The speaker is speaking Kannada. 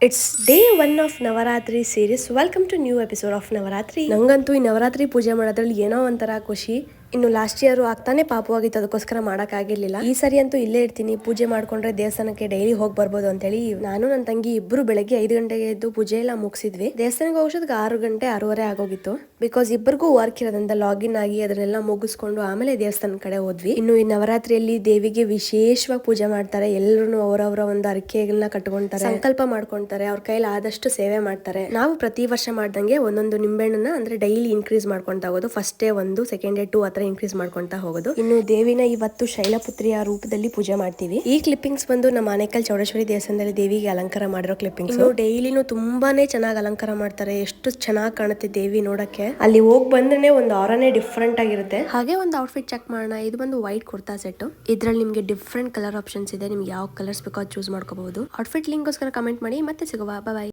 It's day one of Navratri series. Welcome to new episode of Navratri. ನಂಗಂತೂ ಈ ನವರಾತ್ರಿ ಪೂಜೆ ಮಾಡೋದ್ರಲ್ಲಿ ಏನೋ ಒಂಥರ ಖುಷಿ. ಇನ್ನು ಲಾಸ್ಟ್ ಇಯರ್ ಆಗ್ತಾನೆ ಪಾಪವಾಗಿತ್ತು, ಅದಕ್ಕೋಸ್ಕರ ಮಾಡೋಕ್ಕಾಗಿರ್ಲಿಲ್ಲ. ಈ ಸರಿ ಅಂತೂ ಇಲ್ಲೇ ಇರ್ತೀನಿ. ಪೂಜೆ ಮಾಡ್ಕೊಂಡ್ರೆ ದೇವಸ್ಥಾನಕ್ಕೆ ಡೈಲಿ ಹೋಗಿ ಬರ್ಬೋದು ಅಂತ ಹೇಳಿ ನಾನು ನನ್ನ ತಂಗಿ ಇಬ್ರು ಬೆಳಗ್ಗೆ 5 ಗಂಟೆಗೆ ಎದ್ದು ಪೂಜೆ ಎಲ್ಲ ಮುಗಿಸಿದ್ವಿ. ದೇವಸ್ಥಾನಕ್ಕೆ ಹೋಗೋದಕ್ಕೆ 6 ಗಂಟೆ 6:30 ಆಗೋಗಿತ್ತು. ಬಿಕಾಸ್ ಇಬ್ಬರಿಗೂ ವರ್ಕ್ ಇರೋದ್ರಿಂದ ಲಾಗಿನ್ ಆಗಿ ಅದನ್ನೆಲ್ಲ ಮುಗಿಸ್ಕೊಂಡು ಆಮೇಲೆ ದೇವಸ್ಥಾನ ಕಡೆ ಹೋದ್ವಿ. ಇನ್ನು ಈ ನವರಾತ್ರಿಯಲ್ಲಿ ದೇವಿಗೆ ವಿಶೇಷವಾಗಿ ಪೂಜೆ ಮಾಡ್ತಾರೆ. ಎಲ್ಲರೂ ಅವರವರ ಒಂದು ಅರಿಕೆಗಳನ್ನ ಕಟ್ಕೊಂತಾರೆ, ಸಂಕಲ್ಪ ಮಾಡ್ಕೊಂತಾರೆ, ಅವ್ರ ಕೈಲಿ ಆದಷ್ಟು ಸೇವೆ ಮಾಡ್ತಾರೆ. ನಾವು ಪ್ರತಿ ವರ್ಷ ಮಾಡ್ದಂಗೆ ಒಂದೊಂದು ನಿಂಬೆಹಣ್ಣನ್ನ ಅಂದ್ರೆ ಡೈಲಿ ಇನ್ಕ್ರೀಸ್ ಮಾಡ್ಕೊಂತ ಹೋಗೋದು. First day 1, second day 2 increase ಮಾಡ್ಕೊಂತ ಹೋಗೋದು. ಇನ್ನು ದೇವಿನ ಇವತ್ತು ಶೈಲಪುತ್ರಿಯ ರೂಪದಲ್ಲಿ ಪೂಜೆ ಮಾಡ್ತೀವಿ. ಈ ಕ್ಲಿಪ್ಪಿಂಗ್ಸ್ ಬಂದು ನಮ್ಮ ಆನೇಕಲ್ ಚೌಡೇಶ್ವರಿ ದೇವಸ್ಥಾನದಲ್ಲಿ ದೇವಿಗೆ ಅಲಂಕಾರ ಮಾಡಿರೋ ಕ್ಲಿಪ್ಪಿಂಗ್ಸ್. ಡೈಲಿನೂ ತುಂಬಾನೇ ಚೆನ್ನಾಗಿ ಅಲಂಕಾರ ಮಾಡ್ತಾರೆ. ಎಷ್ಟು ಚೆನ್ನಾಗಿ ಕಾಣುತ್ತೆ ದೇವಿ ನೋಡಕ್ಕೆ. ಅಲ್ಲಿ ಹೋಗಿ ಬಂದ್ರೆ ಒಂದು ಆರನೇ ಡಿಫ್ರೆಂಟ್ ಆಗಿರುತ್ತೆ. ಹಾಗೆ ಒಂದು ಔಟ್ಫಿಟ್ ಚೆಕ್ ಮಾಡೋಣ. ಇದು ಬಂದು ವೈಟ್ ಕುರ್ತಾ ಸೆಟ್. ಇದ್ರಲ್ಲಿ ನಿಮ್ಗೆ ಡಿಫ್ರೆಂಟ್ ಕಲರ್ ಆಪ್ಷನ್ಸ್ ಇದೆ. ನಿಮ್ಗೆ ಯಾವ ಕಲರ್ಸ್ ಬೇಕೋ ಅದು ಚೂಸ್ ಮಾಡ್ಕೋಬಹುದು. ಔಟ್ಫಿಟ್ ಲಿಂಕ್ಗೋಸ್ಕರ ಕಮೆಂಟ್ ಮಾಡಿ. ಮತ್ತೆ ಸಿಗುವ. ಬಾಯ್.